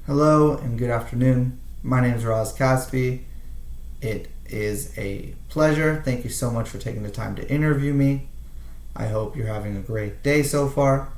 Hello and good afternoon. My name is Roz Caspi. It is a pleasure. Thank you so much for taking the time to interview me. I hope you're having a great day so far.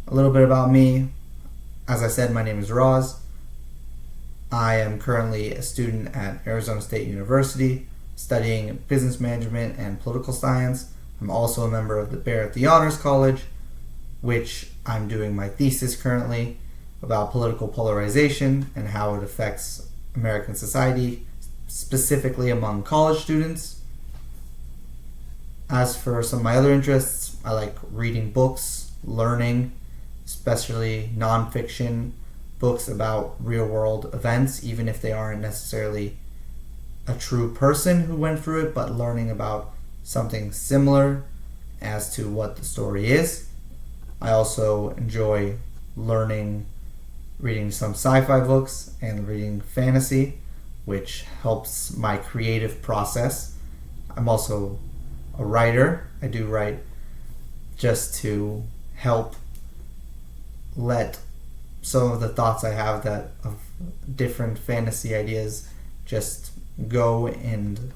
A little bit about me. As I said, my name is Roz. I am currently a student at Arizona State University studying business management and political science. I'm also a member of the Bear at the Honors College, which I'm doing my thesis currently about political polarization and how it affects American society, specifically among college students. As for some of my other interests, I like reading books, learning, especially nonfiction books about real-world events, even if they aren't necessarily a true person who went through it, but learning about something similar as to what the story is. I also enjoy reading some sci-fi books and reading fantasy, which helps my creative process. I'm also a writer. I do write just to help let some of the thoughts I have that of different fantasy ideas just go and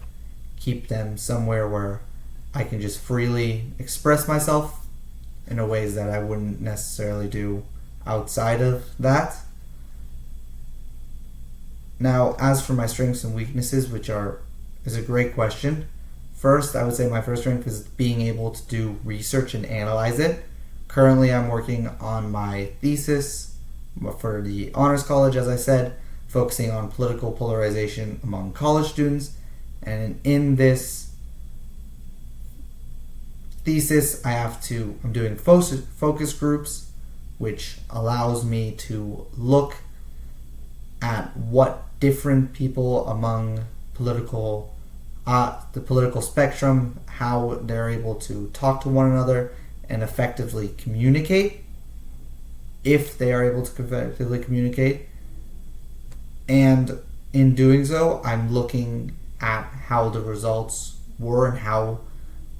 keep them somewhere where I can just freely express myself in a ways that I wouldn't necessarily do outside of that. Now, as for my strengths and weaknesses, is a great question. First, I would say my first strength is being able to do research and analyze it. Currently, I'm working on my thesis for the Honors College, as I said, focusing on political polarization among college students. And in this thesis, I'm doing focus groups, which allows me to look at what different people among the political spectrum, how they're able to talk to one another and effectively communicate, if they are able to effectively communicate. And in doing so, I'm looking at how the results were and how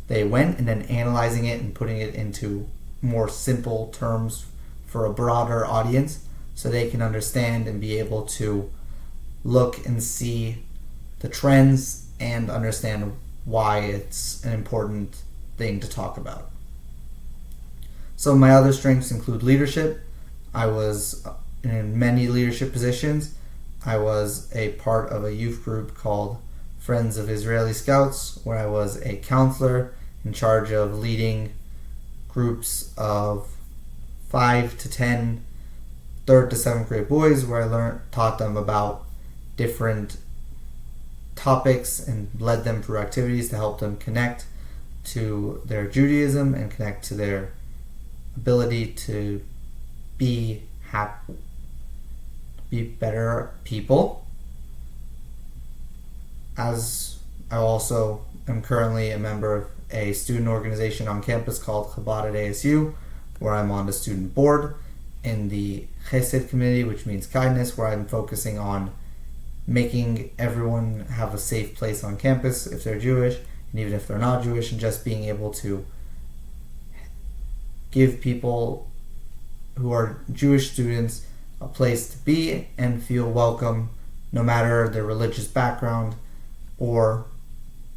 they went, and then analyzing it and putting it into more simple terms for a broader audience so they can understand and be able to look and see the trends and understand why it's an important thing to talk about. Some of my other strengths include leadership. I was in many leadership positions. I was a part of a youth group called Friends of Israeli Scouts, where I was a counselor in charge of leading groups of 5 to 10 3rd to 7th grade boys, where I taught them about different topics and led them through activities to help them connect to their Judaism and connect to their ability to be better people. As I also am currently a member of a student organization on campus called Chabad at ASU, where I'm on the student board in the Chesed committee, which means kindness, where I'm focusing on making everyone have a safe place on campus if they're Jewish, and even if they're not Jewish, and just being able to give people who are Jewish students a place to be and feel welcome, no matter their religious background or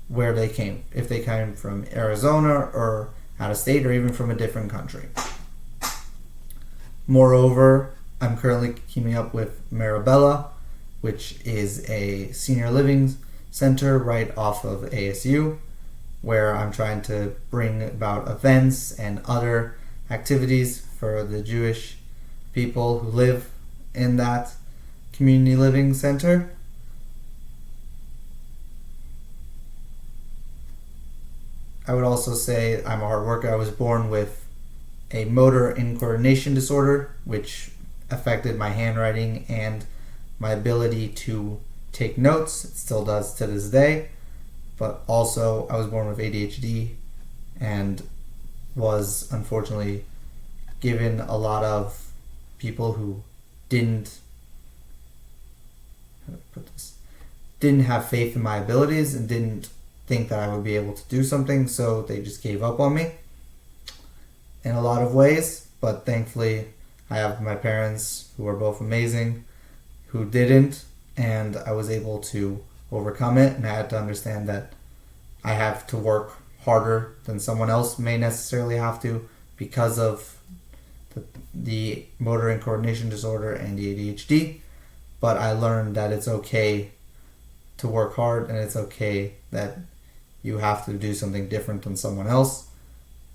where they came. If they came from Arizona or out of state or even from a different country. Moreover, I'm currently keeping up with Marabella, which is a senior living center right off of ASU, where I'm trying to bring about events and other activities for the Jewish people who live in that community living center. I would also say I'm a hard worker. I was born with a motor incoordination disorder, which affected my handwriting and my ability to take notes. It still does to this day. But also, I was born with ADHD and was unfortunately given a lot of people who didn't have faith in my abilities and didn't think that I would be able to do something, so they just gave up on me in a lot of ways. But thankfully, I have my parents who are both amazing, who didn't, and I was able to overcome it, and I had to understand that I have to work harder than someone else may necessarily have to because of the motor and coordination disorder and the ADHD. But I learned that it's okay to work hard, and it's okay that you have to do something different than someone else,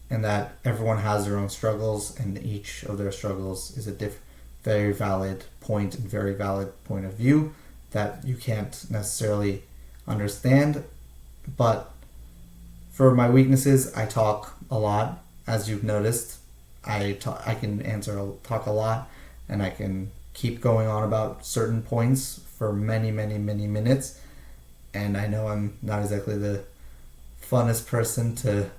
and that everyone has their own struggles, and each of their struggles is a very valid point and very valid point of view that you can't necessarily understand. But for my weaknesses, I talk a lot, as you've noticed. I can talk a lot, and I can keep going on about certain points for many, many, many minutes. And I know I'm not exactly the funnest person to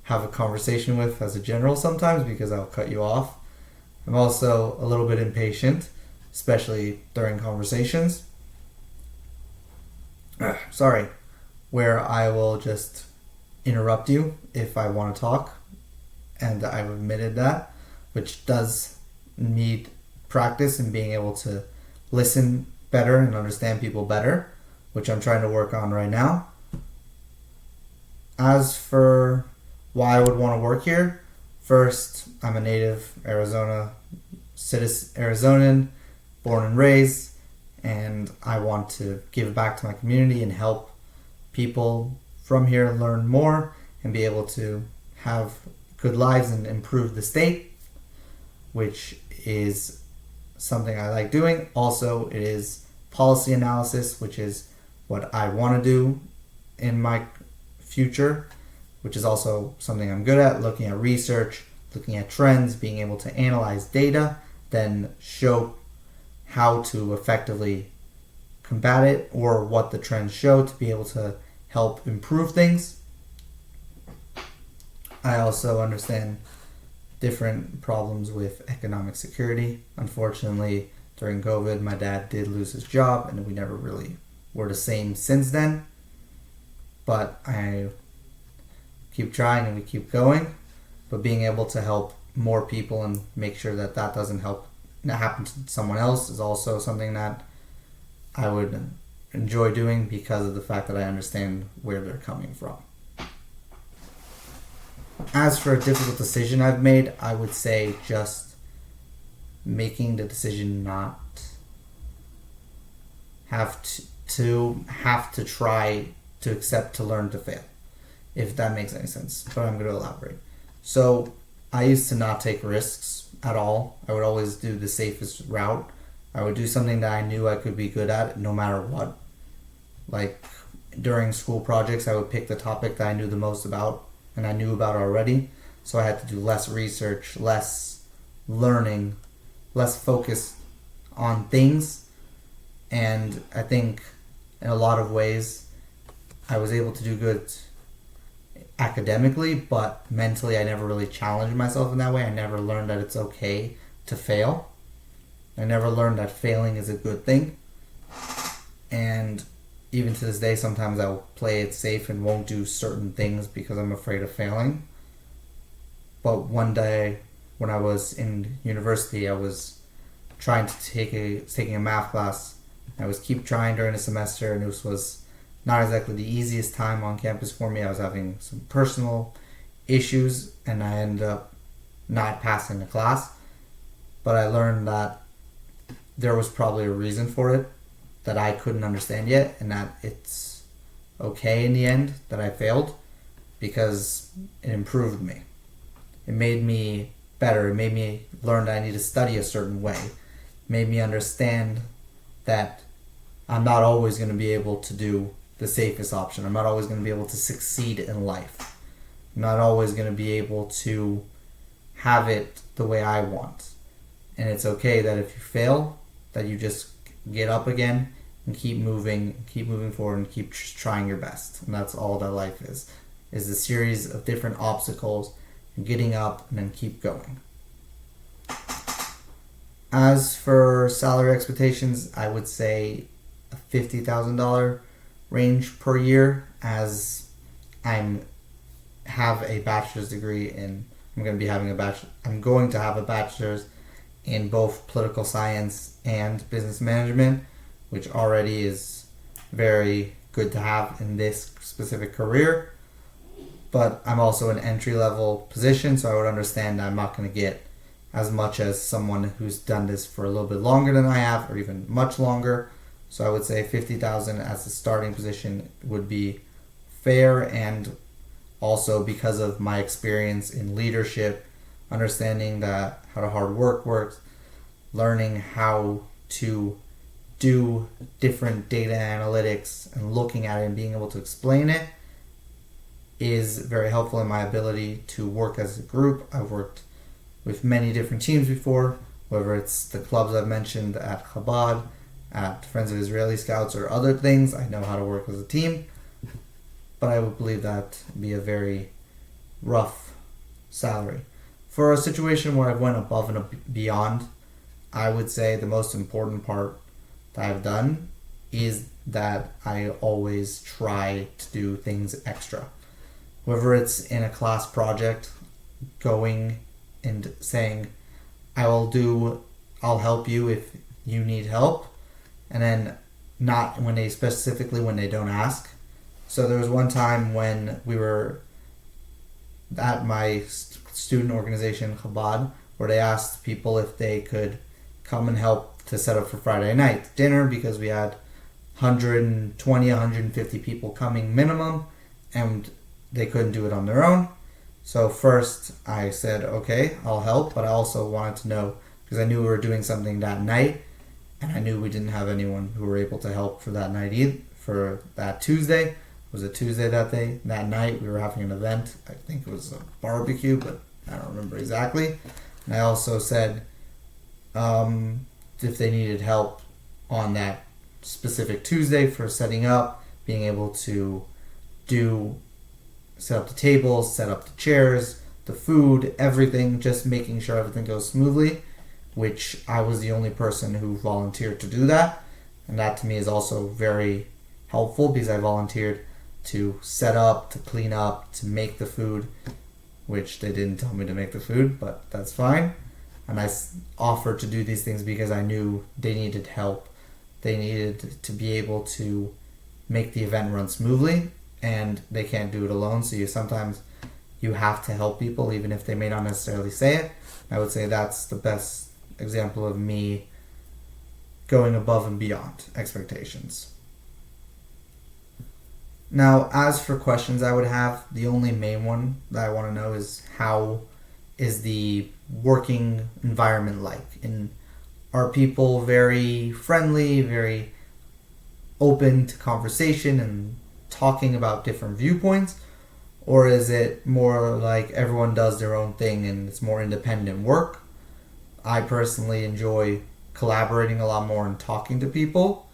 have a conversation with as a general sometimes, because I'll cut you off. I'm also a little bit impatient, especially during conversations. Where I will just interrupt you if I want to talk, and I've admitted that, which does need practice in being able to listen better and understand people better, which I'm trying to work on right now. As for why I would want to work here, first, I'm a native Arizonan, born and raised, and I want to give back to my community and help people from here learn more and be able to have good lives and improve the state, which is something I like doing. Also, it is policy analysis, which is what I want to do in my future, which is also something I'm good at, looking at research, looking at trends, being able to analyze data, then show how to effectively combat it or what the trends show to be able to help improve things. I also understand different problems with economic security. Unfortunately, during COVID, my dad did lose his job, and we never really were the same since then. But I keep trying and we keep going. But being able to help more people and make sure that that doesn't happen to someone else is also something that I would enjoy doing because of the fact that I understand where they're coming from. As for a difficult decision I've made, I would say just making the decision not have to try to accept to learn to fail, if that makes any sense. But I'm going to elaborate. So I used to not take risks at all. I would always do the safest route. I would do something that I knew I could be good at no matter what. Like during school projects, I would pick the topic that I knew the most about and I knew about already. So I had to do less research, less learning, less focus on things. And I think in a lot of ways, I was able to do good academically, but mentally I never really challenged myself in that way. I never learned that it's okay to fail. I never learned that failing is a good thing. And even to this day, sometimes I'll play it safe and won't do certain things because I'm afraid of failing. But one day when I was in university, I was trying to taking a math class. I was keep trying during the semester, and this was not exactly the easiest time on campus for me. I was having some personal issues, and I ended up not passing the class. But I learned that there was probably a reason for it that I couldn't understand yet, and that it's okay in the end that I failed because it improved me. It made me better. It made me learn that I need to study a certain way. It made me understand that I'm not always going to be able to do the safest option. I'm not always going to be able to succeed in life. I'm not always going to be able to have it the way I want. And it's okay that if you fail, that you just get up again and keep moving forward and keep trying your best. And that's all that life is a series of different obstacles and getting up and then keep going. As for salary expectations, I would say a $50,000 range per year, as I have a bachelor's degree in I'm going to have a bachelor's in both political science and business management, which already is very good to have in this specific career. But I'm also an entry-level position, so I would understand I'm not going to get as much as someone who's done this for a little bit longer than I have, or even much longer. So I would say 50,000 as a starting position would be fair, and also because of my experience in leadership, understanding that how hard work works, learning how to do different data analytics and looking at it and being able to explain it is very helpful in my ability to work as a group. I've worked with many different teams before, whether it's the clubs I've mentioned at Chabad, at Friends of Israeli Scouts, or other things. I know how to work as a team, but I would believe that would be a very rough salary. For a situation where I've went above and beyond, I would say the most important part that I've done is that I always try to do things extra. Whether it's in a class project, going and saying, I'll help you if you need help, and then not when they don't ask. So there was one time when we were at my student organization, Chabad, where they asked people if they could come and help to set up for Friday night dinner, because we had 120, 150 people coming minimum, and they couldn't do it on their own. So first I said, okay, I'll help, but I also wanted to know, because I knew we were doing something that night, and I knew we didn't have anyone who were able to help for that night either, for that Tuesday. It was a Tuesday that night. We were having an event. I think it was a barbecue, but I don't remember exactly. And I also said if they needed help on that specific Tuesday for setting up, being able to set up the tables, set up the chairs, the food, everything, just making sure everything goes smoothly, which I was the only person who volunteered to do that. And that to me is also very helpful, because I volunteered to set up, to clean up, to make the food, which they didn't tell me to make the food, but that's fine. And I offered to do these things because I knew they needed help. They needed to be able to make the event run smoothly, and they can't do it alone. So sometimes you have to help people, even if they may not necessarily say it. I would say that's the best example of me going above and beyond expectations. Now, as for questions I would have, the only main one that I want to know is, how is the working environment like? And are people very friendly, very open to conversation and talking about different viewpoints? Or is it more like everyone does their own thing and it's more independent work? I personally enjoy collaborating a lot more and talking to people,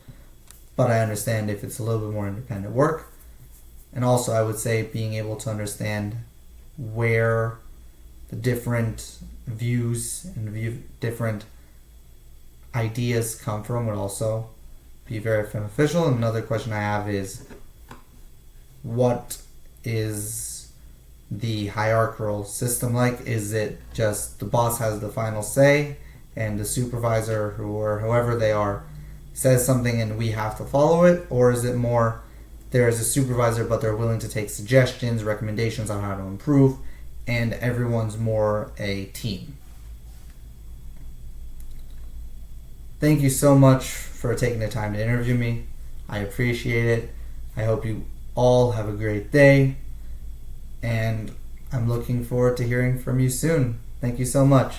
but I understand if it's a little bit more independent work. And also I would say being able to understand where the different views and different ideas come from would also be very beneficial. And another question I have is, what is the hierarchical system like? Is it just the boss has the final say and the supervisor or whoever they are says something and we have to follow it? Or is it more, there's a supervisor but they're willing to take suggestions, recommendations on how to improve, and everyone's more a team? Thank you so much for taking the time to interview me. I appreciate it. I hope you all have a great day, and I'm looking forward to hearing from you soon. Thank you so much.